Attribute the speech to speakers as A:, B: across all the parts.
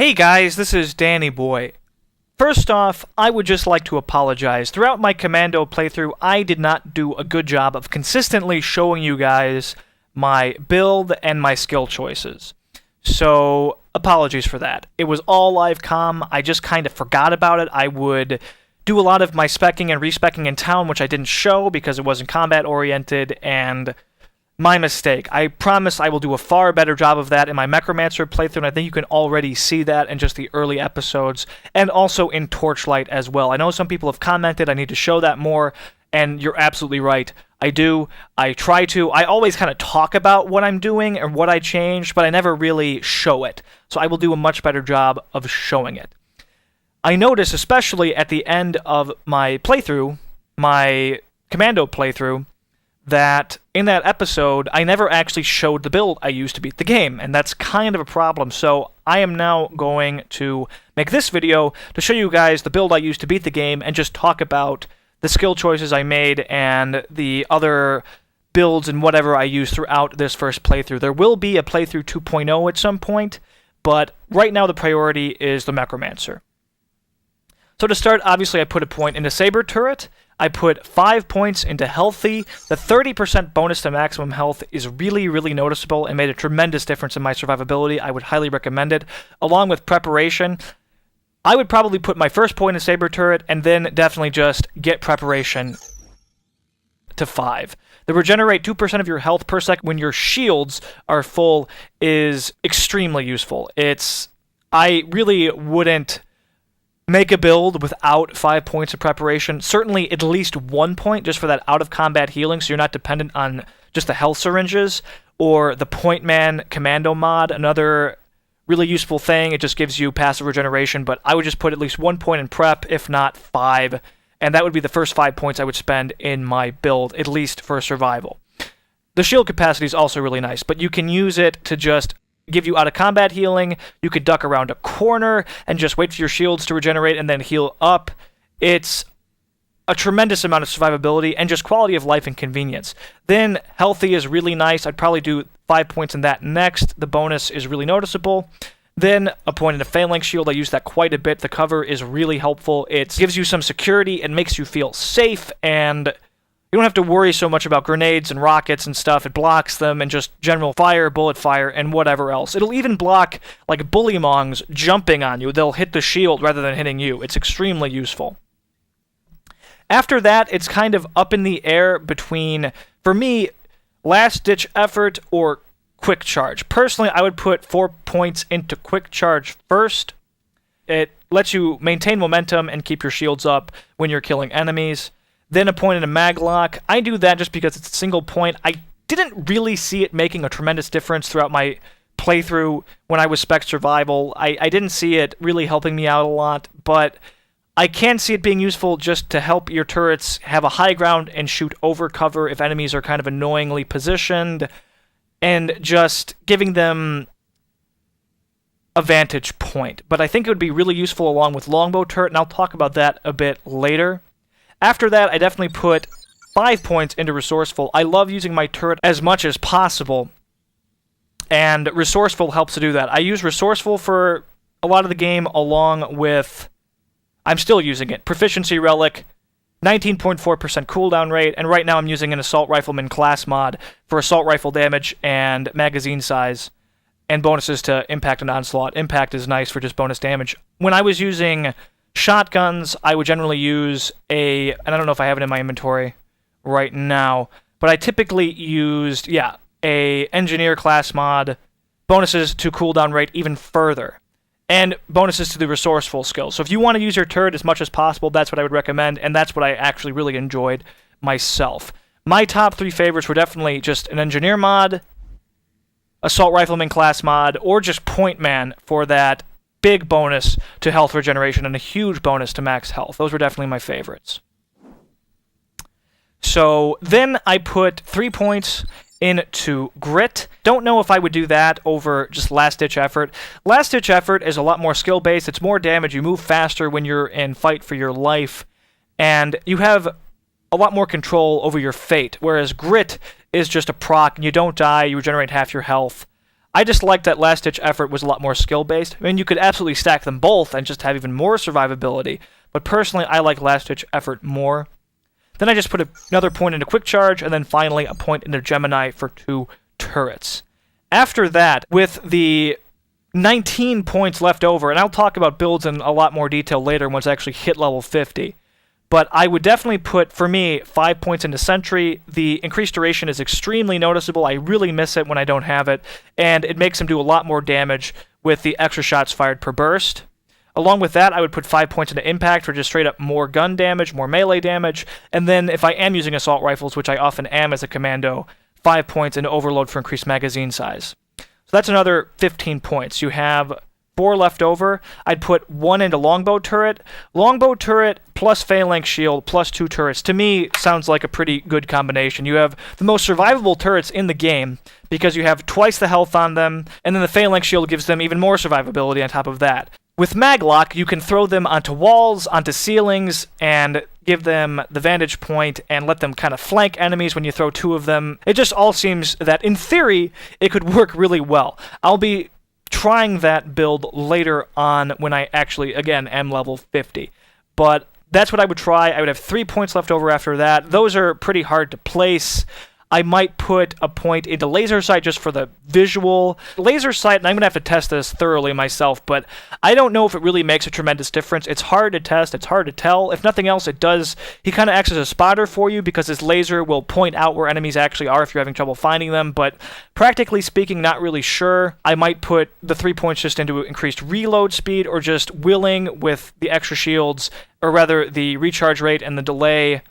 A: Hey guys, this is Danny Boy. First off, I would just like to apologize. Throughout my Commando playthrough, I did not do a good job of consistently showing you guys my build and my skill choices. So, apologies for that. It was all live comm, I just kind of forgot about it. I would do a lot of my specking and respecking in town, which I didn't show because it wasn't combat oriented, and my mistake. I promise I will do a far better job of that in my Necromancer playthrough, and I think you can already see that in just the early episodes, and also in Torchlight as well. I know some people have commented I need to show that more, and you're absolutely right. I do. I try to. I always kind of talk about what I'm doing and what I changed, but I never really show it. So I will do a much better job of showing it. I notice, especially at the end of my playthrough, my Commando playthrough, that in that episode, I never actually showed the build I used to beat the game, and that's kind of a problem. So I am now going to make this video to show you guys the build I used to beat the game and just talk about the skill choices I made and the other builds and whatever I used throughout this first playthrough. There will be a playthrough 2.0 at some point, but right now the priority is the Necromancer. So to start, obviously I put a point into Saber Turret. I put 5 points into Healthy. The 30% bonus to maximum health is really, really noticeable and made a tremendous difference in my survivability. I would highly recommend it. Along with Preparation, I would probably put my first point in Saber Turret and then definitely just get Preparation to 5. The regenerate 2% of your health per second when your shields are full is extremely useful. I really wouldn't make a build without 5 points of preparation. Certainly at least 1 point just for that out-of-combat healing, so you're not dependent on just the health syringes, or the Point Man Commando mod, another really useful thing. It just gives you passive regeneration, but I would just put at least 1 point in prep, if not 5, and that would be the first 5 points I would spend in my build, at least for survival. The shield capacity is also really nice, but you can use it to just give you out-of-combat healing. You could duck around a corner and just wait for your shields to regenerate and then heal up. It's a tremendous amount of survivability and just quality of life and convenience. Then Healthy is really nice. I'd probably do 5 points in that next. The bonus is really noticeable. Then a point in a Phalanx Shield. I use that quite a bit. The cover is really helpful. It gives you some security and makes you feel safe, and you don't have to worry so much about grenades and rockets and stuff. It blocks them and just general fire, bullet fire, and whatever else. It'll even block, like, bullymongs jumping on you. They'll hit the shield rather than hitting you. It's extremely useful. After that, it's kind of up in the air between, for me, last-ditch effort or quick charge. Personally, I would put 4 points into quick charge first. It lets you maintain momentum and keep your shields up when you're killing enemies. Then a point in a Maglock. I do that just because it's a single point. I didn't really see it making a tremendous difference throughout my playthrough when I was spec survival. I didn't see it really helping me out a lot, but I can see it being useful just to help your turrets have a high ground and shoot over cover if enemies are kind of annoyingly positioned, and just giving them a vantage point. But I think it would be really useful along with Longbow Turret, and I'll talk about that a bit later. After that, I definitely put 5 points into Resourceful. I love using my turret as much as possible, and Resourceful helps to do that. I use Resourceful for a lot of the game along with, I'm still using it, Proficiency Relic, 19.4% cooldown rate, and right now I'm using an Assault Rifleman class mod for assault rifle damage and magazine size, and bonuses to Impact and Onslaught. Impact is nice for just bonus damage. When I was using shotguns, I would generally use and I don't know if I have it in my inventory right now, but I typically used, a Engineer class mod, bonuses to cooldown rate even further, and bonuses to the Resourceful skill. So if you want to use your turret as much as possible, that's what I would recommend, and that's what I actually really enjoyed myself. My top 3 favorites were definitely just an Engineer mod, Assault Rifleman class mod, or just Point Man for that big bonus to health regeneration and a huge bonus to max health. Those were definitely my favorites. So then I put 3 points into Grit. Don't know if I would do that over just Last-Ditch Effort. Last-Ditch Effort is a lot more skill-based. It's more damage. You move faster when you're in fight for your life, and you have a lot more control over your fate, whereas Grit is just a proc, and you don't die, you regenerate half your health. I just liked that Last Ditch Effort was a lot more skill-based. I mean, you could absolutely stack them both and just have even more survivability, but personally, I like Last Ditch Effort more. Then I just put another point into Quick Charge, and then finally a point into Gemini for 2 turrets. After that, with the 19 points left over, and I'll talk about builds in a lot more detail later once I actually hit level 50, but I would definitely put, for me, 5 points into Sentry. The increased duration is extremely noticeable. I really miss it when I don't have it, and it makes him do a lot more damage with the extra shots fired per burst. Along with that, I would put 5 points into Impact for just straight up more gun damage, more melee damage, and then if I am using assault rifles, which I often am as a commando, 5 points into Overload for increased magazine size. So that's another 15 points. You have 4 left over. I'd put 1 into Longbow Turret. Longbow Turret plus Phalanx Shield plus 2 turrets, to me, sounds like a pretty good combination. You have the most survivable turrets in the game because you have twice the health on them, and then the Phalanx Shield gives them even more survivability on top of that. With Maglock, you can throw them onto walls, onto ceilings, and give them the vantage point and let them kind of flank enemies when you throw 2 of them. It just all seems that, in theory, it could work really well. I'll be trying that build later on when I actually, again, am level 50. But that's what I would try. I would have 3 points left over after that. Those are pretty hard to place. I might put a point into Laser Sight just for the visual. Laser Sight, and I'm going to have to test this thoroughly myself, but I don't know if it really makes a tremendous difference. It's hard to test, it's hard to tell. If nothing else, it does. He kind of acts as a spotter for you because his laser will point out where enemies actually are if you're having trouble finding them, but practically speaking, not really sure. I might put the 3 points just into increased reload speed or just Willing with the extra shields, or rather the recharge rate and the delay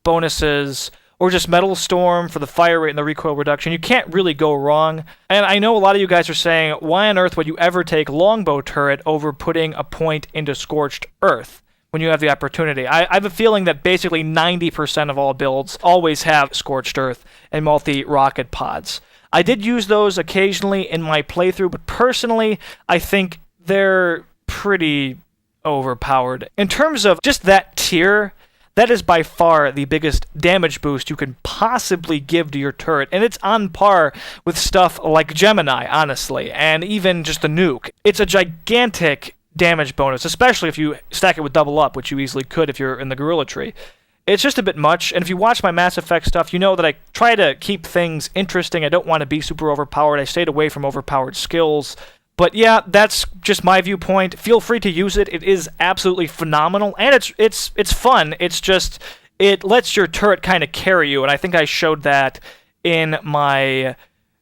A: bonuses, or just Metal Storm for the fire rate and the recoil reduction. You can't really go wrong. And I know a lot of you guys are saying, why on earth would you ever take Longbow Turret over putting a point into Scorched Earth when you have the opportunity? I have a feeling that basically 90% of all builds always have Scorched Earth and multi-rocket pods. I did use those occasionally in my playthrough, but personally, I think they're pretty overpowered. In terms of just that tier, that is by far the biggest damage boost you can possibly give to your turret, and it's on par with stuff like Gemini, honestly, and even just the nuke. It's a gigantic damage bonus, especially if you stack it with double up, which you easily could if you're in the Gorilla Tree. It's just a bit much, and if you watch my Mass Effect stuff, you know that I try to keep things interesting. I don't want to be super overpowered. I stayed away from overpowered skills. But yeah, that's just my viewpoint. Feel free to use it. It is absolutely phenomenal, and it's fun. It's just, it lets your turret kind of carry you, and I think I showed that in my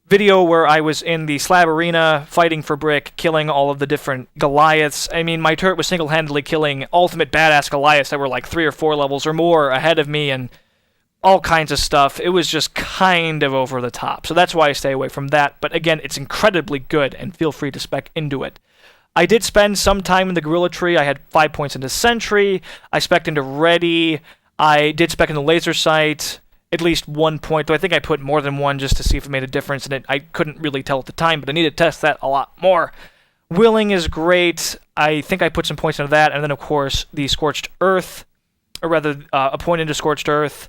A: video where I was in the slab arena fighting for Brick, killing all of the different Goliaths. I mean, my turret was single-handedly killing ultimate badass Goliaths that were like 3 or 4 levels or more ahead of me, and all kinds of stuff. It was just kind of over the top. So that's why I stay away from that. But again, it's incredibly good, and feel free to spec into it. I did spend some time in the Gorilla Tree. I had 5 points into Sentry. I spec'd into Ready. I did spec into Laser Sight. At least 1 point, though I think I put more than 1 just to see if it made a difference, and I couldn't really tell at the time, but I need to test that a lot more. Willing is great. I think I put some points into that, and then, of course, the Scorched Earth, or rather, a point into Scorched Earth.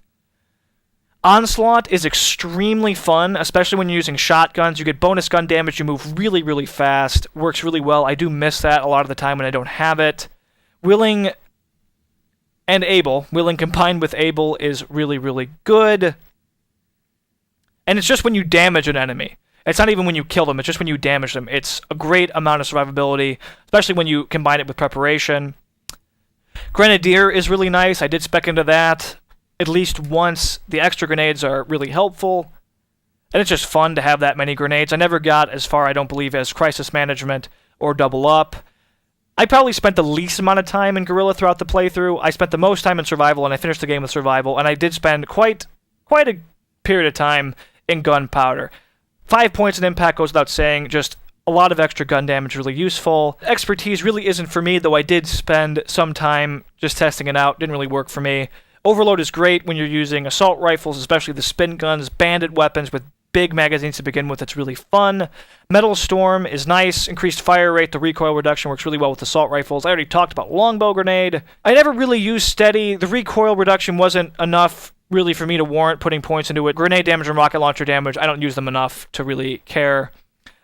A: Onslaught is extremely fun, especially when you're using shotguns. You get bonus gun damage, you move really, really fast. Works really well. I do miss that a lot of the time when I don't have it. Willing and Able, Willing combined with Able is really, really good. And it's just when you damage an enemy. It's not even when you kill them, it's just when you damage them. It's a great amount of survivability, especially when you combine it with Preparation. Grenadier is really nice. I did spec into that at least once. The extra grenades are really helpful, and it's just fun to have that many grenades. I never got as far, I don't believe, as Crisis Management or Double Up. I probably spent the least amount of time in Guerrilla throughout the playthrough. I spent the most time in Survival, and I finished the game with Survival, and I did spend quite a period of time in Gunpowder. 5 points in Impact goes without saying, just a lot of extra gun damage, really useful. Expertise really isn't for me, though I did spend some time just testing it out. Didn't really work for me. Overload is great when you're using assault rifles, especially the spin guns, bandit weapons with big magazines to begin with. It's really fun. Metal Storm is nice. Increased fire rate, the recoil reduction works really well with assault rifles. I already talked about Longbow Grenade. I never really used Steady. The recoil reduction wasn't enough really for me to warrant putting points into it. Grenade damage and rocket launcher damage, I don't use them enough to really care.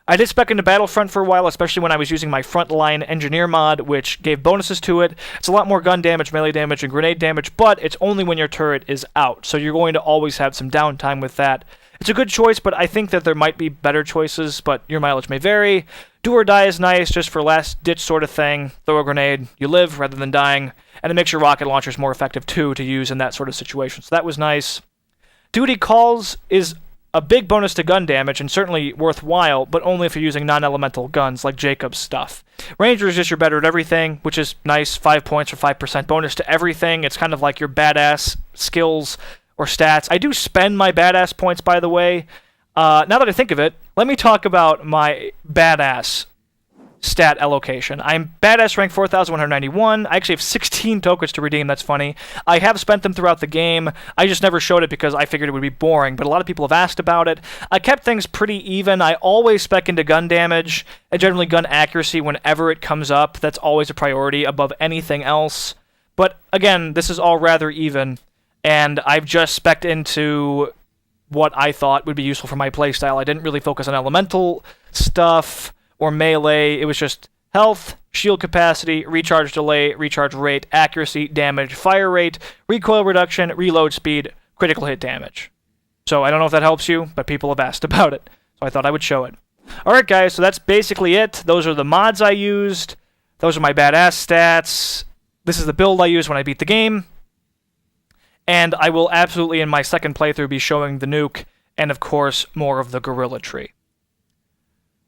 A: I did spec into Battlefront for a while, especially when I was using my Frontline Engineer mod, which gave bonuses to it. It's a lot more gun damage, melee damage, and grenade damage, but it's only when your turret is out, so you're going to always have some downtime with that. It's a good choice, but I think that there might be better choices, but your mileage may vary. Do or die is nice, just for last-ditch sort of thing. Throw a grenade, you live rather than dying, and it makes your rocket launchers more effective, too, to use in that sort of situation, so that was nice. Duty calls is a big bonus to gun damage, and certainly worthwhile, but only if you're using non-elemental guns, like Jacob's stuff. Ranger is just you're better at everything, which is nice. 5 points for 5% bonus to everything. It's kind of like your badass skills or stats. I do spend my badass points, by the way. Now that I think of it, let me talk about my badass stat allocation. I'm badass rank 4,191. I actually have 16 tokens to redeem. That's funny. I have spent them throughout the game. I just never showed it because I figured it would be boring, but a lot of people have asked about it. I kept things pretty even. I always spec into gun damage and generally gun accuracy whenever it comes up. That's always a priority above anything else. But again, this is all rather even, and I've just spec'd into what I thought would be useful for my playstyle. I didn't really focus on elemental stuff or melee. It was just health, shield capacity, recharge delay, recharge rate, accuracy, damage, fire rate, recoil reduction, reload speed, critical hit damage. So I don't know if that helps you, but people have asked about it, so I thought I would show it. Alright guys, so that's basically it. Those are the mods I used. Those are my badass stats. This is the build I use when I beat the game. And I will absolutely, in my second playthrough, be showing the nuke, and of course, more of the gorilla tree.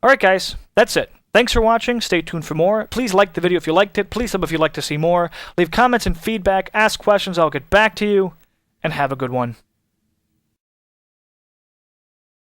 A: Alright guys, that's it. Thanks for watching, stay tuned for more. Please like the video if you liked it, please sub if you'd like to see more. Leave comments and feedback, ask questions, I'll get back to you, and have a good one.